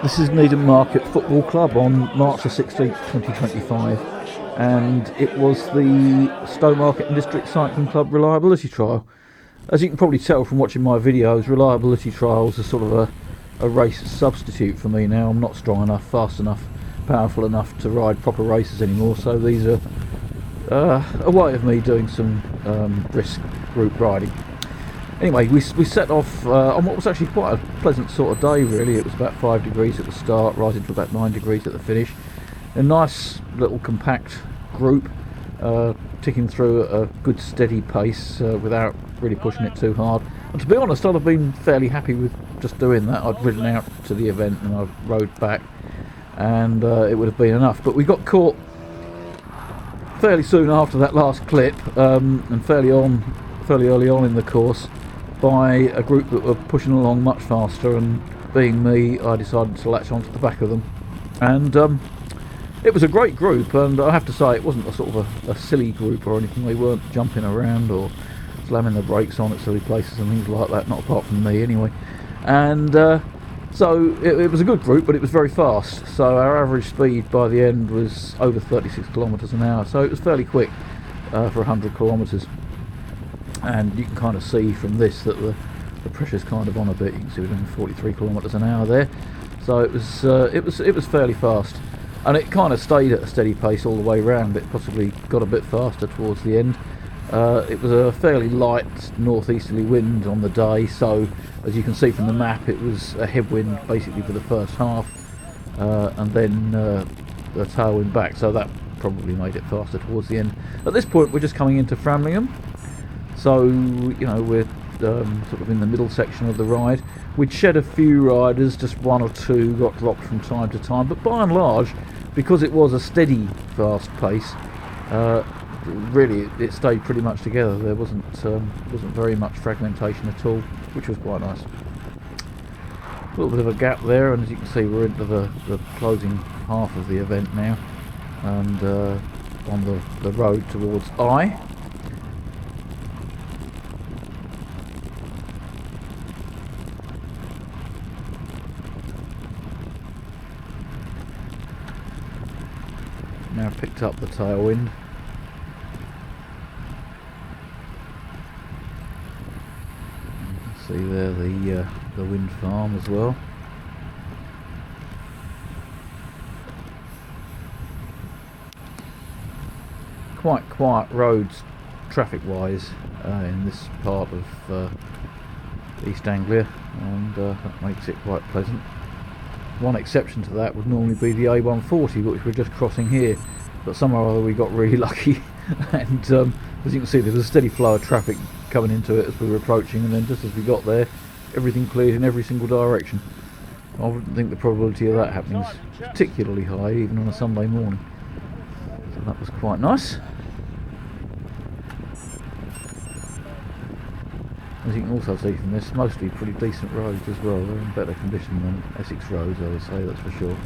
This is Needham Market Football Club on March the 16th, 2025, and it was the Stowmarket District Cycling Club reliability trial. As you can probably tell from watching my videos, reliability trials are sort of a race substitute for me now. I'm not strong enough, fast enough, powerful enough to ride proper races anymore, so these are a way of me doing some brisk group riding. Anyway, we set off on what was actually quite a pleasant sort of day, really. It was about 5 degrees at the start, rising to about 9 degrees at the finish. A nice little compact group, ticking through at a good steady pace without really pushing it too hard. And to be honest, I'd have been fairly happy with just doing that. I'd ridden out to the event and I rode back, and it would have been enough. But we got caught fairly soon after that last clip, and fairly early on in the course, by a group that were pushing along much faster, and being me, I decided to latch onto the back of them. And it was a great group, and I have to say it wasn't a sort of a silly group or anything. They weren't jumping around or slamming the brakes on at silly places and things like that, not apart from me anyway. And so it was a good group, but it was very fast. So our average speed by the end was over 36 kilometres an hour, so it was fairly quick for 100 kilometres. And you can kind of see from this that the pressure's kind of on a bit. You can see we're doing 43 kilometres an hour there, so it was fairly fast, and it kind of stayed at a steady pace all the way round. It possibly got a bit faster towards the end. It was a fairly light northeasterly wind on the day, so as you can see from the map, it was a headwind basically for the first half, and then the tailwind back, so that probably made it faster towards the end. At this point, we're just coming into Framlingham. So, you know, we're sort of in the middle section of the ride. We'd shed a few riders, just one or two got dropped from time to time, but by and large, because it was a steady, fast pace, really it stayed pretty much together. There wasn't very much fragmentation at all, which was quite nice. A little bit of a gap there, and as you can see, we're into the closing half of the event now, and on the road towards I. Now picked up the tailwind. You can see there the wind farm as well. Quite quiet roads traffic-wise in this part of East Anglia, and that makes it quite pleasant. One exception to that would normally be the A140, which we're just crossing here, but somehow or other we got really lucky, and as you can see, there was a steady flow of traffic coming into it as we were approaching, and then just as we got there, everything cleared in every single direction. I wouldn't think the probability of that happening is particularly high, even on a Sunday morning, so that was quite nice. As you can also see from this, mostly pretty decent roads as well. They're in better condition than Essex roads, I would say, that's for sure.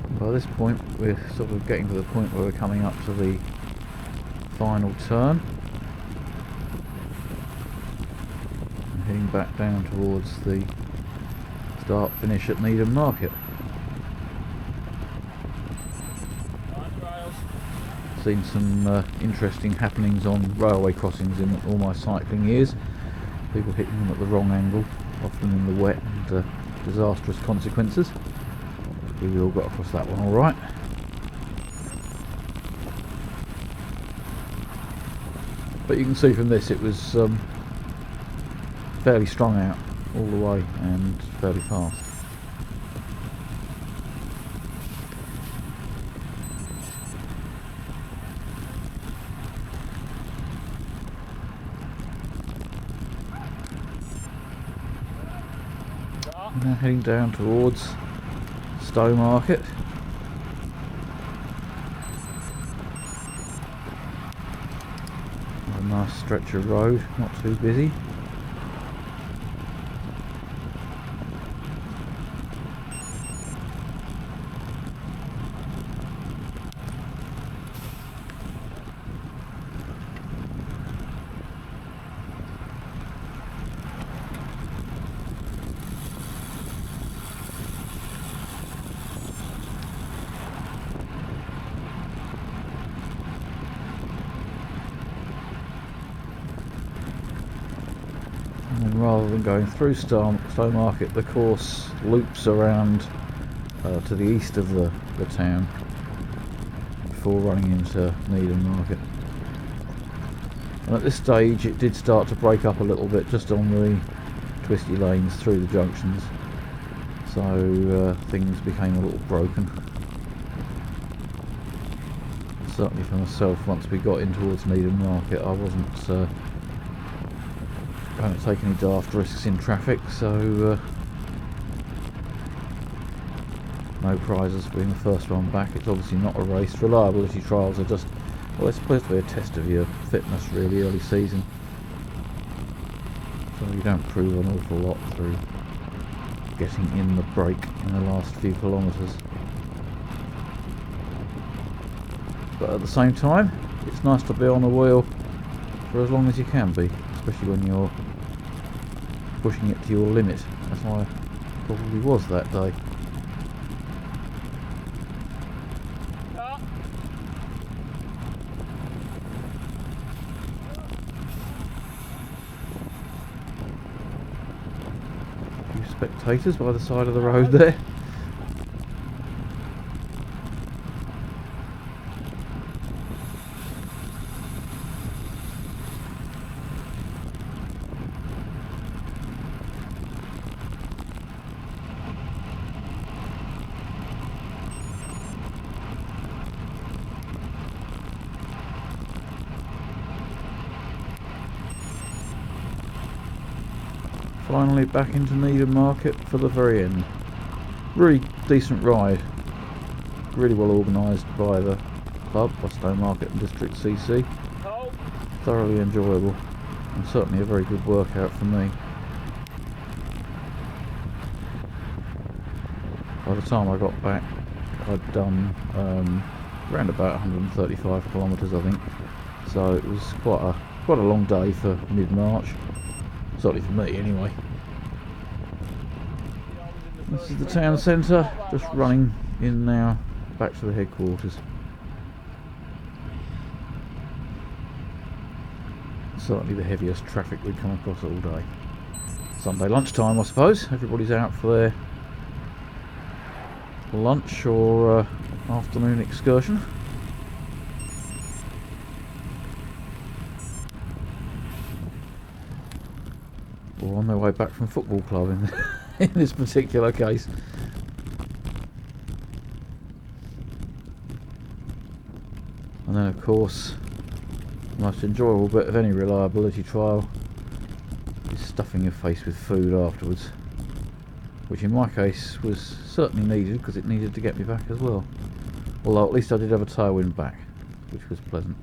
And by this point, we're sort of getting to the point where we're coming up to the final turn. And heading back down towards the start finish at Needham Market. Seen some interesting happenings on railway crossings in all my cycling years. People hitting them at the wrong angle, often in the wet, and disastrous consequences. We all got across that one all right. But you can see from this it was fairly strung out all the way and fairly fast. Now heading down towards Stowmarket. A nice stretch of road, not too busy. And rather than going through Stowmarket, the course loops around to the east of the town before running into Needham Market. And at this stage it did start to break up a little bit just on the twisty lanes through the junctions, so things became a little broken. Certainly for myself, once we got in towards Needham Market, I wasn't going to take any daft risks in traffic, so no prizes for being the first one back. It's obviously not a race. Reliability trials are just, well, they're supposed to be a test of your fitness really early season, so you don't prove an awful lot through getting in the break in the last few kilometres. But at the same time, it's nice to be on the wheel for as long as you can be, especially when you're pushing it to your limit, as I probably was that day. A few spectators by the side of the road there. Finally back into Needham Market for the very end. Really decent ride. Really well organised by the club, by Stowmarket and District CC. Thoroughly enjoyable, and certainly a very good workout for me. By the time I got back, I'd done around about 135 kilometres, I think. So it was quite a long day for mid-March. Certainly for me, anyway. This is the town centre, just running in now, back to the headquarters. Certainly the heaviest traffic we'd come across all day. Sunday lunchtime, I suppose. Everybody's out for their lunch or afternoon excursion. Or on their way back from football club in this particular case. And then of course, the most enjoyable bit of any reliability trial is stuffing your face with food afterwards, which in my case was certainly needed because it needed to get me back as well. Although at least I did have a tailwind back, which was pleasant.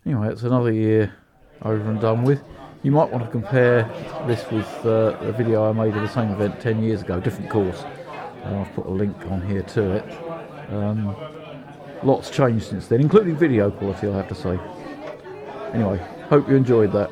Anyway, it's another year over and done with. You might want to compare this with a video I made of the same event 10 years ago, different course. I've put a link on here to it. Lots changed since then, including video quality, I have to say. Anyway, hope you enjoyed that.